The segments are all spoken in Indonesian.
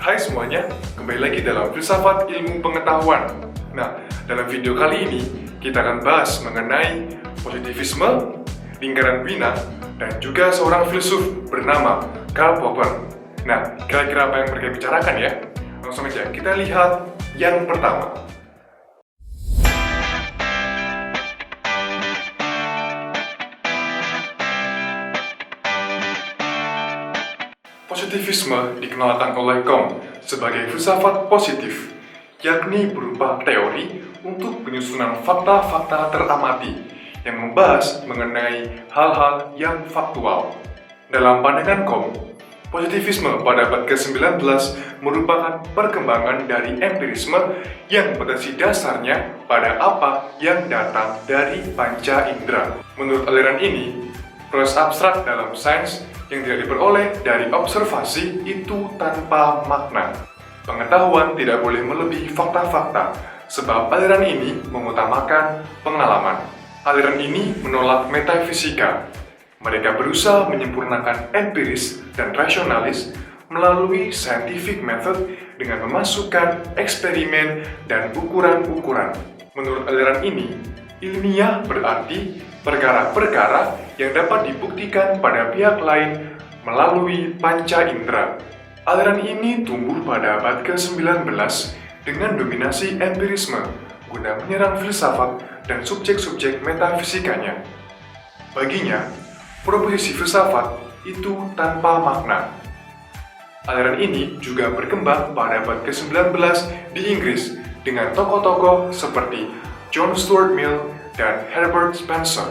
Hai semuanya, kembali lagi dalam Filsafat Ilmu Pengetahuan. Nah, dalam video kali ini kita akan bahas mengenai positivisme, lingkaran Wiener, dan juga seorang filsuf bernama Karl Popper. Nah, kira-kira apa yang mereka bicarakan ya? Langsung aja kita lihat yang pertama. Positivisme dikenalkan oleh Comte sebagai filsafat positif, yakni berupa teori untuk penyusunan fakta-fakta teramati yang membahas mengenai hal-hal yang faktual. Dalam pandangan Comte, positivisme pada abad ke-19 merupakan perkembangan dari empirisme yang potensi dasarnya pada apa yang datang dari panca indera. Menurut aliran ini, proses abstrak dalam sains yang tidak diperoleh dari observasi itu tanpa makna. Pengetahuan tidak boleh melebihi fakta-fakta, sebab aliran ini mengutamakan pengalaman. Aliran ini menolak metafisika. Mereka berusaha menyempurnakan empiris dan rasionalis melalui scientific method dengan memasukkan eksperimen dan ukuran-ukuran. Menurut aliran ini, ilmiah berarti perkara-perkara yang dapat dibuktikan pada pihak lain melalui panca indera. Aliran ini tumbuh pada abad ke-19 dengan dominasi empirisme guna menyerang filsafat dan subjek-subjek metafisikanya. Baginya, proposisi filsafat itu tanpa makna. Aliran ini juga berkembang pada abad ke-19 di Inggris dengan tokoh-tokoh seperti John Stuart Mill dan Herbert Spencer.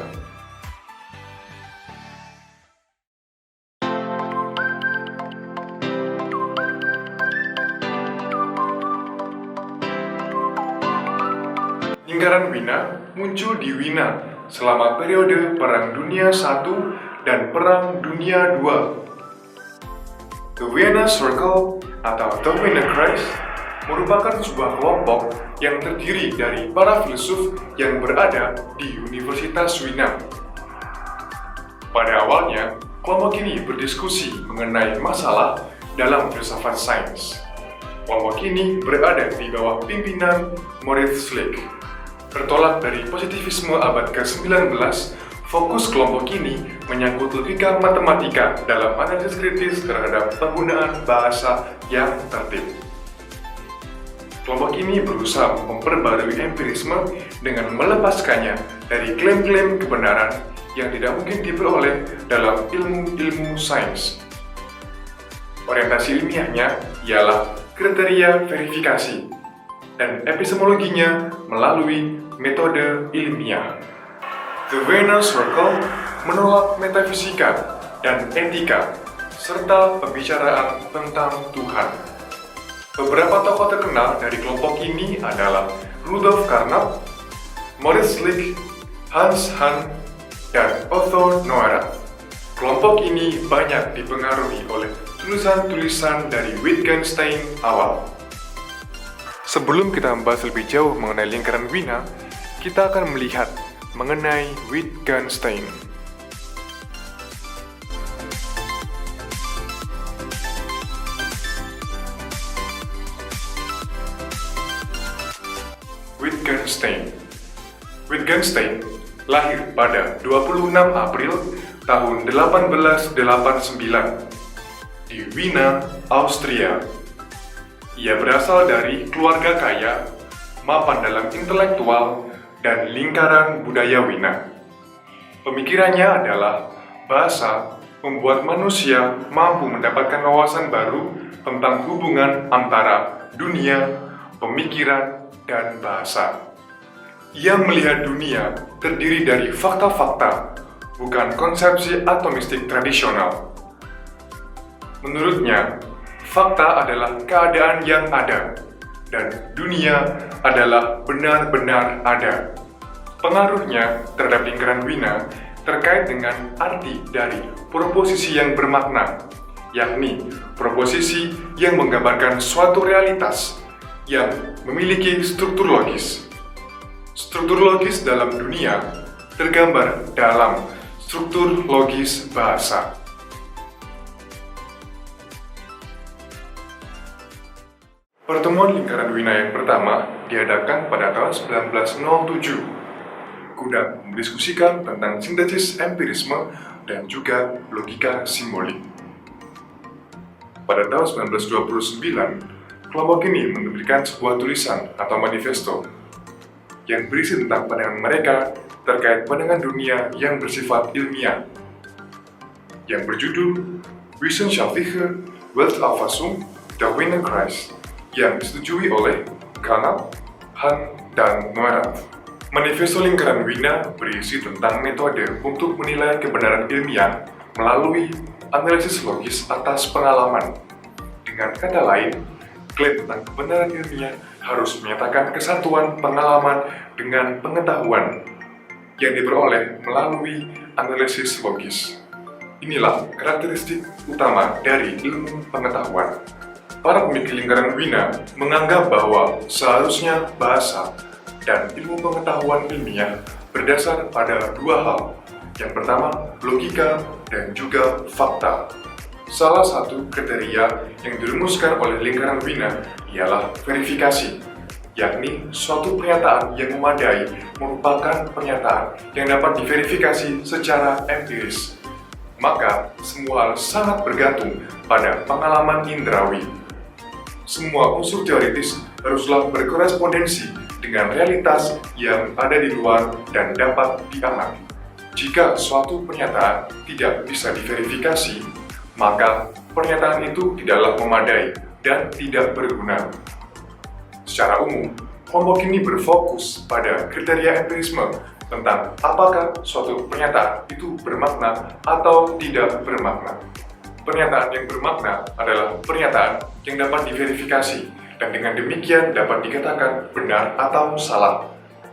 Lingkaran Wiener muncul di Wiener selama periode Perang Dunia I dan Perang Dunia II. The Vienna Circle atau The Wiener Kreis merupakan sebuah kelompok yang terdiri dari para filsuf yang berada di Universitas Wiener. Pada awalnya, kelompok ini berdiskusi mengenai masalah dalam filsafat sains. Kelompok ini berada di bawah pimpinan Moritz Schlick. Bertolak dari positivisme abad ke-19, fokus kelompok ini menyangkut logika matematika dalam analisis kritis terhadap penggunaan bahasa yang tertib. Kelompok ini berusaha memperbarui empirisme dengan melepaskannya dari klaim-klaim kebenaran yang tidak mungkin diperoleh dalam ilmu-ilmu sains. Orientasi ilmiahnya ialah kriteria verifikasi dan epistemologinya melalui metode ilmiah. The Wiener Circle menolak metafisika dan etika serta pembicaraan tentang Tuhan. Beberapa tokoh terkenal dari kelompok ini adalah Rudolf Carnap, Moritz Schlick, Hans Hahn, dan Otto Neurath. Kelompok ini banyak dipengaruhi oleh tulisan-tulisan dari Wittgenstein awal. Sebelum kita membahas lebih jauh mengenai lingkaran Wiener, kita akan melihat mengenai Wittgenstein. Wittgenstein lahir pada 26 April tahun 1889 di Wiener, Austria. Ia berasal dari keluarga kaya, mapan dalam intelektual, dan lingkaran budaya Wiener. Pemikirannya adalah bahasa membuat manusia mampu mendapatkan wawasan baru tentang hubungan antara dunia, pemikiran, dan bahasa. Ia melihat dunia terdiri dari fakta-fakta, bukan konsepsi atomistik tradisional. Menurutnya, fakta adalah keadaan yang ada, dan dunia adalah benar-benar ada. Pengaruhnya terhadap lingkaran Wiener terkait dengan arti dari proposisi yang bermakna, yakni proposisi yang menggambarkan suatu realitas yang memiliki struktur logis. Struktur logis dalam dunia tergambar dalam struktur logis bahasa. Pertemuan lingkaran Wina yang pertama diadakan pada tahun 1907 guna mendiskusikan tentang sintesis empirisme dan juga logika simbolik. Pada tahun 1929, kelompok ini memberikan sebuah tulisan atau manifesto yang berisi tentang pandangan mereka terkait pandangan dunia yang bersifat ilmiah, yang berjudul Wissenschaftliche Weltauffassung der Wiener Kreis, yang disetujui oleh Carnap, Hahn, dan Neurath. Manifesto lingkaran Wina berisi tentang metode untuk menilai kebenaran ilmiah melalui analisis logis atas pengalaman. Dengan kata lain, klaim tentang kebenaran ilmiah harus menyatakan kesatuan pengalaman dengan pengetahuan yang diperoleh melalui analisis logis. Inilah karakteristik utama dari ilmu pengetahuan. Para pemikir lingkaran Wina menganggap bahwa seharusnya bahasa dan ilmu pengetahuan ilmiah berdasar pada dua hal. Yang pertama, logika dan juga fakta. Salah satu kriteria yang dirumuskan oleh lingkaran Wina ialah verifikasi, yakni suatu pernyataan yang memadai merupakan pernyataan yang dapat diverifikasi secara empiris. Maka, semua hal sangat bergantung pada pengalaman indrawi. Semua unsur teoritis haruslah berkorespondensi dengan realitas yang ada di luar dan dapat diamati. Jika suatu pernyataan tidak bisa diverifikasi, maka pernyataan itu tidaklah memadai dan tidak berguna. Secara umum, kelompok ini berfokus pada kriteria empirisme tentang apakah suatu pernyataan itu bermakna atau tidak bermakna. Pernyataan yang bermakna adalah pernyataan yang dapat diverifikasi dan dengan demikian dapat dikatakan benar atau salah.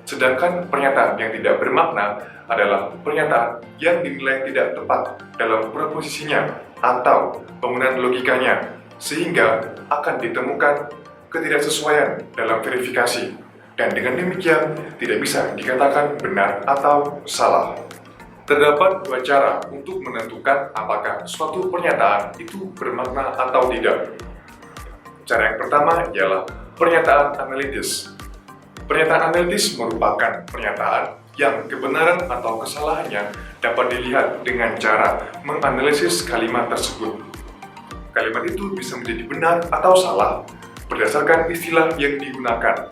Sedangkan pernyataan yang tidak bermakna adalah pernyataan yang dinilai tidak tepat dalam proposisinya atau penggunaan logikanya, sehingga akan ditemukan ketidaksesuaian dalam verifikasi, dan dengan demikian tidak bisa dikatakan benar atau salah. Terdapat dua cara untuk menentukan apakah suatu pernyataan itu bermakna atau tidak. Cara yang pertama ialah pernyataan analitis. Pernyataan analitis merupakan pernyataan yang kebenaran atau kesalahannya dapat dilihat dengan cara menganalisis kalimat tersebut. Kalimat itu bisa menjadi benar atau salah berdasarkan istilah yang digunakan,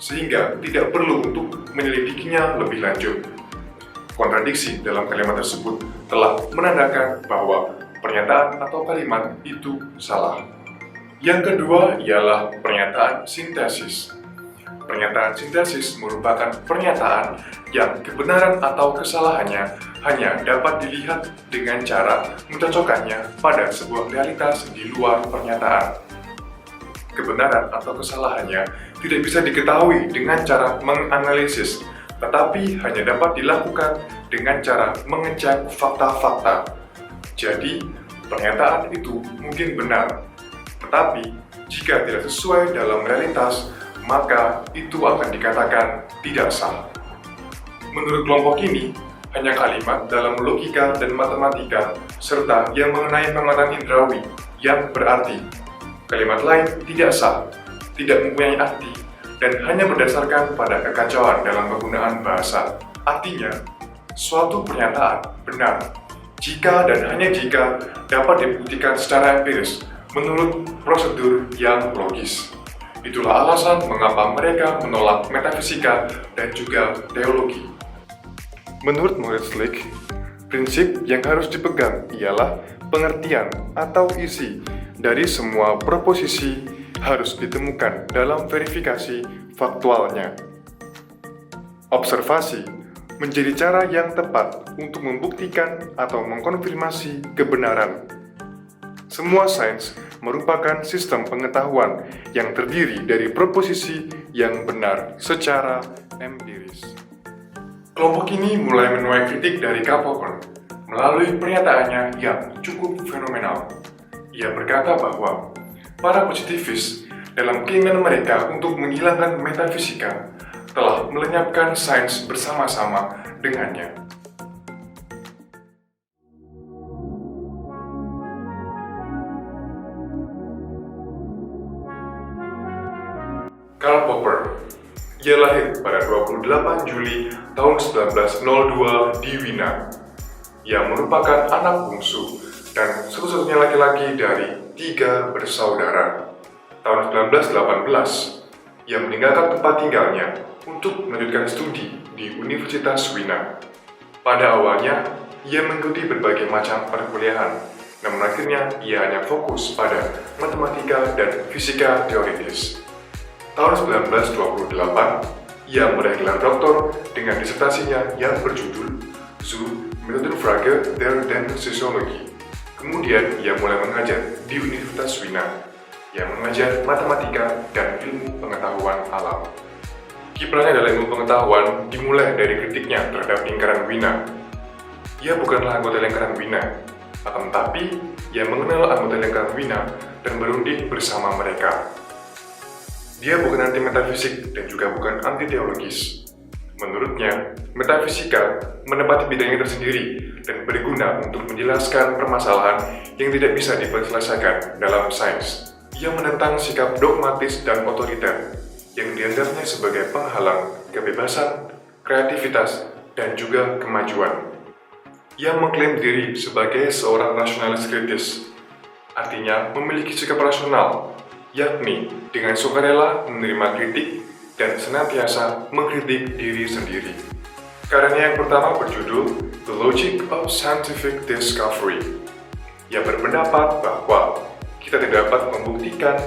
sehingga tidak perlu untuk menyelidikinya lebih lanjut. Kontradiksi dalam kalimat tersebut telah menandakan bahwa pernyataan atau kalimat itu salah. Yang kedua ialah pernyataan sintesis. Pernyataan sintesis merupakan pernyataan yang kebenaran atau kesalahannya hanya dapat dilihat dengan cara mencocokkannya pada sebuah realitas di luar pernyataan. Kebenaran atau kesalahannya tidak bisa diketahui dengan cara menganalisis, tetapi hanya dapat dilakukan dengan cara mengecek fakta-fakta. Jadi, pernyataan itu mungkin benar, tetapi jika tidak sesuai dalam realitas, maka itu akan dikatakan tidak sah. Menurut kelompok ini, hanya kalimat dalam logika dan matematika serta yang mengenai penglihatan indrawi yang berarti. Kalimat lain tidak sah, tidak mempunyai arti, dan hanya berdasarkan pada kekacauan dalam penggunaan bahasa. Artinya, suatu pernyataan benar jika dan hanya jika dapat dibuktikan secara empiris menurut prosedur yang logis. Itulah alasan mengapa mereka menolak metafisika dan juga teologi. Menurut Moritz Schlick, prinsip yang harus dipegang ialah pengertian atau isi dari semua proposisi harus ditemukan dalam verifikasi faktualnya. Observasi menjadi cara yang tepat untuk membuktikan atau mengkonfirmasi kebenaran. Semua sains merupakan sistem pengetahuan yang terdiri dari proposisi yang benar secara empiris. Kelompok ini mulai menuai kritik dari Karl Popper melalui pernyataannya yang cukup fenomenal. Ia berkata bahwa para positivis dalam keinginan mereka untuk menghilangkan metafisika telah melenyapkan sains bersama-sama dengannya. Karl Popper. Ia lahir pada 28 Juli tahun 1902 di Wina. Ia merupakan anak bungsu dan satu-satunya laki-laki dari 3 bersaudara. Tahun 1918, ia meninggalkan tempat tinggalnya untuk melanjutkan studi di Universitas Wina. Pada awalnya, ia mengikuti berbagai macam perkuliahan, namun akhirnya ia hanya fokus pada matematika dan fisika teoritis. Tahun 1928, ia meraih gelar doktor dengan disertasinya yang berjudul Zu Methodenfrage der Densiologie. Kemudian, ia mulai mengajar di Universitas Wina. Ia mengajar matematika dan ilmu pengetahuan alam. Kiprahnya dalam ilmu pengetahuan dimulai dari kritiknya terhadap lingkaran Wina. Ia bukanlah anggota lingkaran Wina, akan tetapi ia mengenal anggota lingkaran Wina dan berunding bersama mereka. Dia bukan anti metafisik dan juga bukan anti teologis. Menurutnya, metafisika menempati bidangnya tersendiri dan berguna untuk menjelaskan permasalahan yang tidak bisa diselesaikan dalam sains. Ia menentang sikap dogmatis dan otoriter yang dianggapnya sebagai penghalang kebebasan, kreativitas, dan juga kemajuan. Ia mengklaim diri sebagai seorang rasionalis kritis, artinya memiliki sikap rasional, yakni dengan sukarela menerima kritik dan senantiasa mengkritik diri sendiri. Karyanya yang pertama berjudul The Logic of Scientific Discovery. Ia berpendapat bahwa kita tidak dapat membuktikan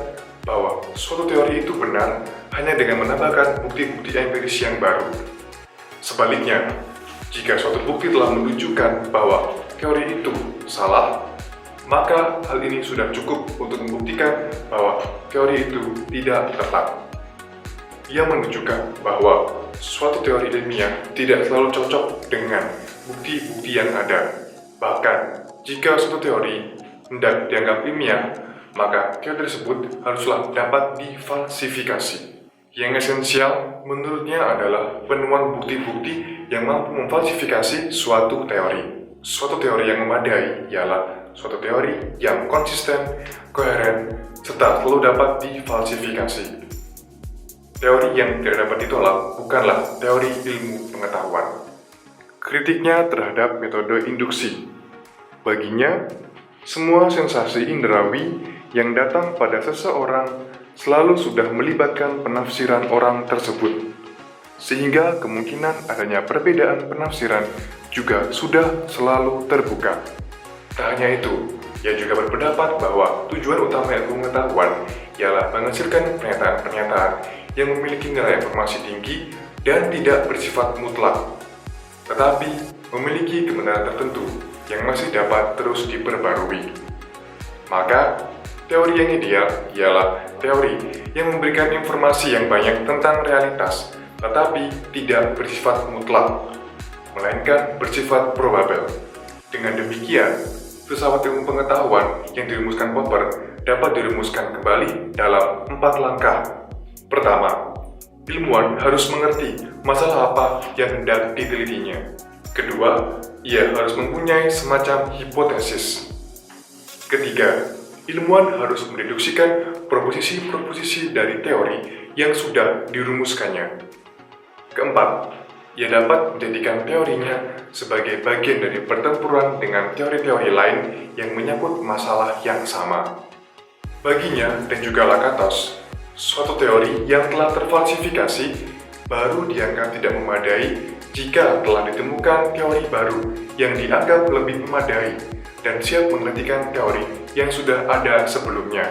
bahwa suatu teori itu benar hanya dengan menambahkan bukti-bukti empiris yang baru. Sebaliknya, jika suatu bukti telah menunjukkan bahwa teori itu salah, maka hal ini sudah cukup untuk membuktikan bahwa teori itu tidak tepat. Ia menunjukkan bahwa suatu teori ilmiah tidak selalu cocok dengan bukti-bukti yang ada. Bahkan, jika suatu teori hendak dianggap ilmiah, maka teori tersebut haruslah dapat difalsifikasi. Yang esensial menurutnya adalah penemuan bukti-bukti yang mampu memfalsifikasi suatu teori. Suatu teori yang memadai ialah suatu teori yang konsisten, koheren, serta selalu dapat difalsifikasi. Teori yang tidak dapat ditolak bukanlah teori ilmu pengetahuan. Kritiknya terhadap metode induksi. Baginya, semua sensasi indrawi yang datang pada seseorang selalu sudah melibatkan penafsiran orang tersebut, sehingga kemungkinan adanya perbedaan penafsiran juga sudah selalu terbuka. Tak hanya itu, ia juga berpendapat bahwa tujuan utama ilmu pengetahuan ialah menghasilkan pernyataan-pernyataan yang memiliki nilai informasi tinggi dan tidak bersifat mutlak, tetapi memiliki kebenaran tertentu yang masih dapat terus diperbarui. Maka, teori yang ideal ialah teori yang memberikan informasi yang banyak tentang realitas, tetapi tidak bersifat mutlak, melainkan bersifat probabel. Dengan demikian, filsafat ilmu pengetahuan yang dirumuskan Popper dapat dirumuskan kembali dalam 4 langkah. Pertama, ilmuwan harus mengerti masalah apa yang hendak ditelitinya. Kedua, ia harus mempunyai semacam hipotesis. Ketiga, ilmuwan harus mendeduksikan proposisi-proposisi dari teori yang sudah dirumuskannya. Keempat, ia dapat menjadikan teorinya sebagai bagian dari pertempuran dengan teori-teori lain yang menyangkut masalah yang sama. Baginya dan juga Lakatos, suatu teori yang telah terfalsifikasi baru dianggap tidak memadai jika telah ditemukan teori baru yang dianggap lebih memadai dan siap menggantikan teori yang sudah ada sebelumnya.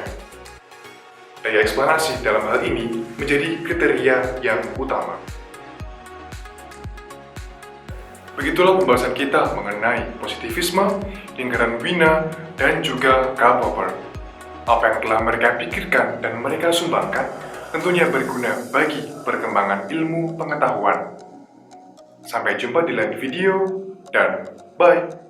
Daya eksplanasi dalam hal ini menjadi kriteria yang utama. Begitulah pembahasan kita mengenai positivisme, lingkaran Wina, dan juga Karl Popper. Apa yang telah mereka pikirkan dan mereka sumbangkan tentunya berguna bagi perkembangan ilmu pengetahuan. Sampai jumpa di lain video, dan bye!